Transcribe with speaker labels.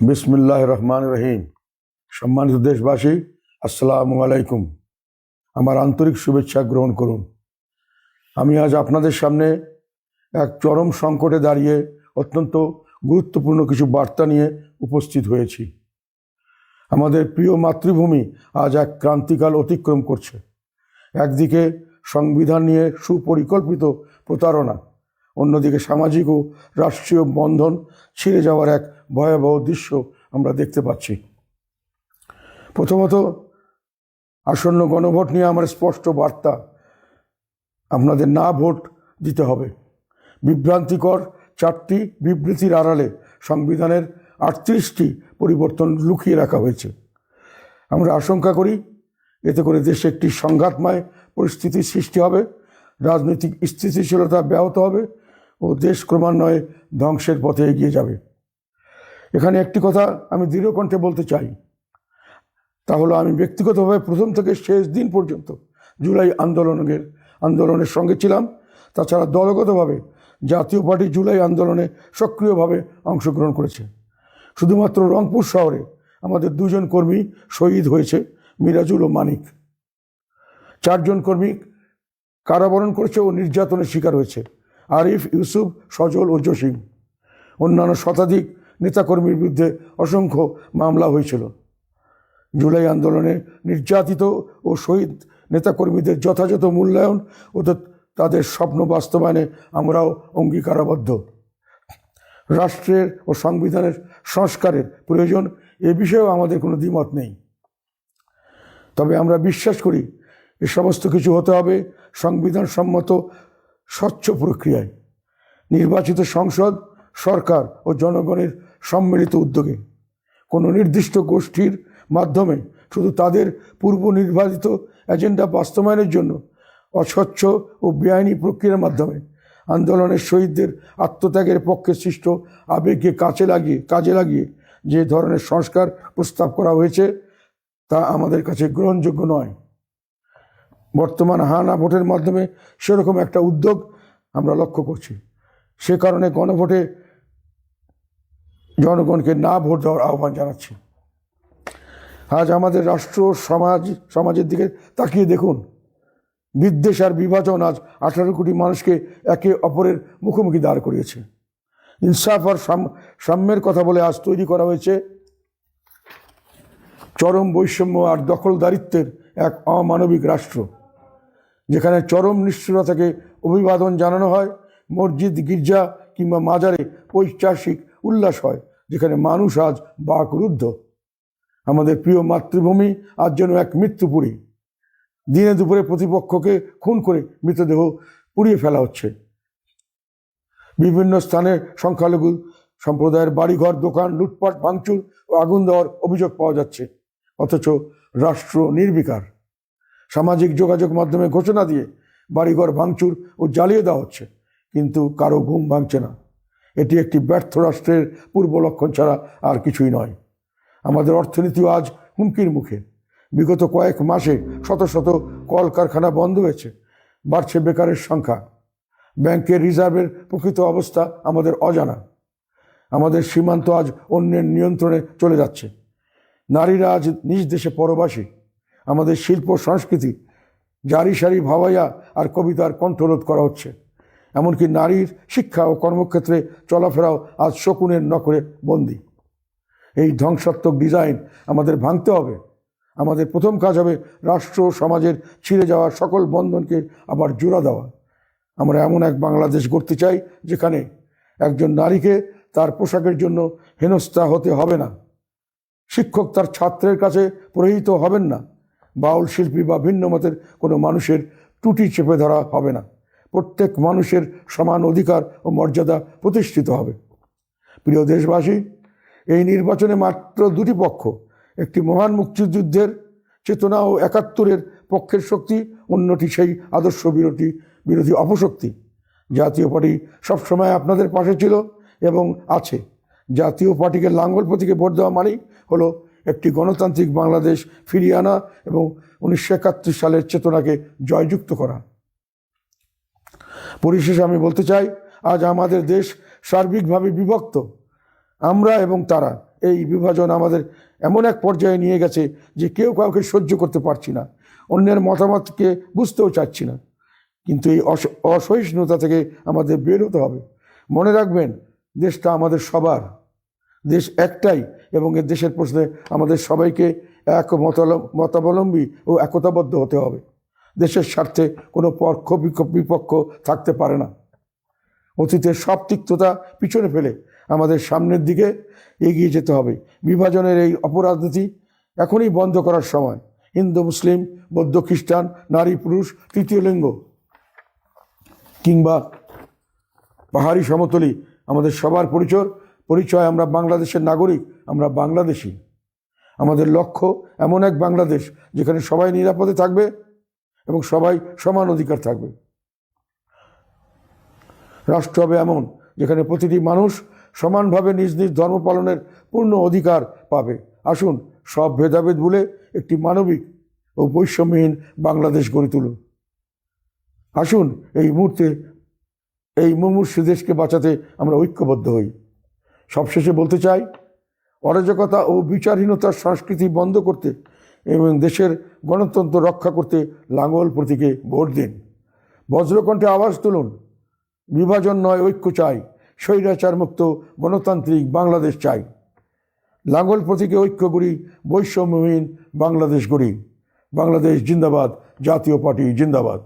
Speaker 1: বিসমিল্লাহ রহমান রহিম। সম্মানিত দেশবাসী, আসসালামু আলাইকুম। আমার আন্তরিক শুভেচ্ছা গ্রহণ করুন। আমি আজ আপনাদের সামনে এক চরম সংকটে দাঁড়িয়ে অত্যন্ত গুরুত্বপূর্ণ কিছু বার্তা নিয়ে উপস্থিত হয়েছি। আমাদের প্রিয় মাতৃভূমি আজ এক ক্রান্তিকাল অতিক্রম করছে। একদিকে সংবিধান নিয়ে সুপরিকল্পিত প্রতারণা, অন্যদিকে সামাজিক ও রাষ্ট্রীয় বন্ধন ছিঁড়ে যাওয়ার এক ভয়াবহ দৃশ্য আমরা দেখতে পাচ্ছি। প্রথমত, আসন্ন গণভোট নিয়ে আমার স্পষ্ট বার্তা: আপনাদের না ভোট দিতে হবে। বিভ্রান্তিকর 4টি বিবৃতির আড়ালে সংবিধানের 38টি পরিবর্তন লুকিয়ে রাখা হয়েছে। আমরা আশঙ্কা করি এতে করে দেশে একটি সংঘাতময় পরিস্থিতির সৃষ্টি হবে, রাজনৈতিক স্থিতিশীলতা ব্যাহত হবে ও দেশ ক্রমান্বয়ে ধ্বংসের পথে এগিয়ে যাবে। এখানে একটি কথা আমি দৃঢ়কণ্ঠে বলতে চাই, তা হলো আমি ব্যক্তিগতভাবে প্রথম থেকে শেষ দিন পর্যন্ত জুলাই আন্দোলনের সঙ্গে ছিলাম। তাছাড়া দলগতভাবে জাতীয় পার্টি জুলাই আন্দোলনে সক্রিয়ভাবে অংশগ্রহণ করেছে। শুধুমাত্র রংপুর শহরে আমাদের 2 জন কর্মী শহীদ হয়েছে, মিরাজুল ও মানিক। 4 জন কর্মী কারাবরণ করেছে ও নির্যাতনের শিকার হয়েছে: আরিফ, ইউসুফ, সজল ও জসিম। অন্যান্য শতাধিক নেতাকর্মীর বিরুদ্ধে অসংখ্য মামলা হয়েছিল। জুলাই আন্দোলনে নির্যাতিত ও শহীদ নেতাকর্মীদের যথাযথ মূল্যায়ন ও তাদের স্বপ্ন বাস্তবায়নে আমরাও অঙ্গীকারাবদ্ধ। রাষ্ট্রের ও সংবিধানের সংস্কারের প্রয়োজন, এ বিষয়েও আমাদের কোনো দ্বিমত নেই। তবে আমরা বিশ্বাস করি এ সমস্ত কিছু হতে হবে সংবিধান সম্মত স্বচ্ছ প্রক্রিয়ায়, নির্বাচিত সংসদ, সরকার ও জনগণের সম্মিলিত উদ্যোগে। কোনো নির্দিষ্ট গোষ্ঠীর মাধ্যমে শুধু তাদের পূর্ব নির্ধারিত এজেন্ডা বাস্তবায়নের জন্য অস্বচ্ছ ও বেআইনি প্রক্রিয়ার মাধ্যমে আন্দোলনের শহীদদের আত্মত্যাগের পক্ষে সৃষ্ট আবেগকে কাজে লাগিয়ে যে ধরনের সংস্কার প্রস্তাব করা হয়েছে তা আমাদের কাছে গ্রহণযোগ্য নয়। বর্তমান হানা ভোটের মাধ্যমে সেরকম একটা উদ্যোগ আমরা লক্ষ্য করছি। সে কারণে গণভোটে জনগণকে না ভোট দেওয়ার আহ্বান জানাচ্ছি। আজ আমাদের রাষ্ট্র সমাজের দিকে তাকিয়ে দেখুন। বিদ্বেষ আর বিভাজন আজ 18 কোটি মানুষকে একে অপরের মুখোমুখি দাঁড় করিয়েছে। ইনসাফ আর সাম্যের কথা বলে আজ তৈরি করা হয়েছে চরম বৈষম্য আর দখলদারিত্বের এক অমানবিক রাষ্ট্র, যেখানে চরম নিষ্ঠুরতাকে অভিবাদন জানানো হয়, মসজিদ, গির্জা কিংবা মাজারে পৈশাচিক উল্লাস হয়, যেখানে মানুষ আজ বাকরুদ্ধ। আমাদের প্রিয় মাতৃভূমি আজ যেন এক মৃত্যুপুরী। দিনে দুপুরে প্রতিপক্ষকে খুন করে মৃতদেহ পুড়িয়ে ফেলা হচ্ছে। বিভিন্ন স্থানে সংখ্যালঘু সম্প্রদায়ের বাড়িঘর, দোকান লুটপাট, ভাঙচুর ও আগুন দেওয়ার অভিযোগ পাওয়া যাচ্ছে, অথচ রাষ্ট্র নির্বিকার। সামাজিক যোগাযোগ মাধ্যমে ঘোষণা দিয়ে বাড়িঘর ভাঙচুর ও জ্বালিয়ে দেওয়া হচ্ছে, কিন্তু কারো ঘুম ভাঙছে না। এটি একটি ব্যর্থ রাষ্ট্রের পূর্ব লক্ষণ ছাড়া আর কিছুই নয়। আমাদের অর্থনীতিও আজ হুমকির মুখে। বিগত কয়েক মাসে শত শত কলকারখানা বন্ধ হয়েছে, বাড়ছে বেকারের সংখ্যা। ব্যাংকের রিজার্ভের প্রকৃত অবস্থা আমাদের অজানা। আমাদের সীমান্ত আজ অন্যের নিয়ন্ত্রণে চলে যাচ্ছে। নারীরা আজ নিজ দেশে পরবাসী। আমাদের শিল্প সংস্কৃতি, জারি সারি ভাবাইয়া আর কবিতার কণ্ঠরোধ করা হচ্ছে। এমনকি নারীর শিক্ষা ও কর্মক্ষেত্রে চলাফেরাও আজ শকুনের নখরে বন্দী। এই ধ্বংসাত্মক ডিজাইন আমাদের ভাঙতে হবে। আমাদের প্রথম কাজ হবে রাষ্ট্র সমাজের ছিঁড়ে যাওয়া সকল বন্ধনকে আবার জোড়া দেওয়া। আমরা এমন এক বাংলাদেশ গড়তে চাই যেখানে একজন নারীকে তার পোশাকের জন্য হেনস্থা হতে হবে না, শিক্ষক তার ছাত্রের কাছে প্রহিত হবেন না, বাউল শিল্পী বা ভিন্ন মতের কোনো মানুষের টুটি চেপে ধরা হবে না। প্রত্যেক মানুষের সমান অধিকার ও মর্যাদা প্রতিষ্ঠিত হবে। প্রিয় দেশবাসী, এই নির্বাচনে মাত্র 2টি পক্ষ, একটি মহান মুক্তিযুদ্ধের চেতনা ও 71-এর পক্ষের শক্তি, অন্যটি সেই আদর্শ বিরোধী অপশক্তি। জাতীয় পার্টি সবসময় আপনাদের পাশে ছিল এবং আছে। জাতীয় পার্টিকে লাঙ্গল প্রতীকে ভোট দেওয়া মানেই হলো একটি গণতান্ত্রিক বাংলাদেশ ফিরিয়ে আনা এবং 1971 সালের চেতনাকে জয়যুক্ত করা। পরিশেষে আমি বলতে চাই, আজ আমাদের দেশ সার্বিকভাবে বিভক্ত। আমরা এবং তারা এই বিভাজন আমাদের এমন এক পর্যায়ে নিয়ে গেছে যে কেউ কাউকে সহ্য করতে পারছি না, অন্যের মতামতকে বুঝতেও চাচ্ছি না। কিন্তু এই অসহিষ্ণুতা থেকে আমাদের বের হতে হবে। মনে রাখবেন, দেশটা আমাদের সবার, দেশ একটাই, এবং এর দেশের প্রশ্নে আমাদের সবাইকে এক মতাবলম্বী ও একতাবদ্ধ হতে হবে। দেশের স্বার্থে কোনো পক্ষ বিপক্ষ থাকতে পারে না। অতীতের সব তিক্ততা পিছনে ফেলে আমাদের সামনের দিকে এগিয়ে যেতে হবে। বিভাজনের এই অপরাজনীতি এখনই বন্ধ করার সময়। হিন্দু মুসলিম, বৌদ্ধ খ্রিস্টান, নারী পুরুষ, তৃতীয় লিঙ্গ কিংবা পাহাড়ি সমতলী, আমাদের সবার পরিচয় আমরা বাংলাদেশের নাগরিক, আমরা বাংলাদেশি। আমাদের লক্ষ্য এমন এক বাংলাদেশ যেখানে সবাই নিরাপদে থাকবে এবং সবাই সমান অধিকার থাকবে। রাষ্ট্র হবে এমন যেখানে প্রতিটি মানুষ সমানভাবে নিজ নিজ ধর্ম পালনের পূর্ণ অধিকার পাবে। আসুন সব ভেদাভেদ ভুলে একটি মানবিক ও বৈষম্যহীন বাংলাদেশ গড়ে তুলুন। আসুন এই মুহূর্তে এই মুমূর্ষু দেশকে বাঁচাতে আমরা ঐক্যবদ্ধ হই। সবশেষে বলতে চাই, অরাজকতা ও বিচারহীনতার সংস্কৃতি বন্ধ করতে এবং দেশের গণতন্ত্র রক্ষা করতে লাঙ্গল প্রতীকে ভোট দিন। বজ্রকণ্ঠে আওয়াজ তুলুন, বিভাজন নয় ঐক্য চাই, স্বৈরাচার মুক্ত গণতান্ত্রিক বাংলাদেশ চাই। লাঙ্গল প্রতীকে ঐক্য গড়ি, বৈষম্যহীন বাংলাদেশ গড়ি। বাংলাদেশ জিন্দাবাদ, জাতীয় পার্টি জিন্দাবাদ।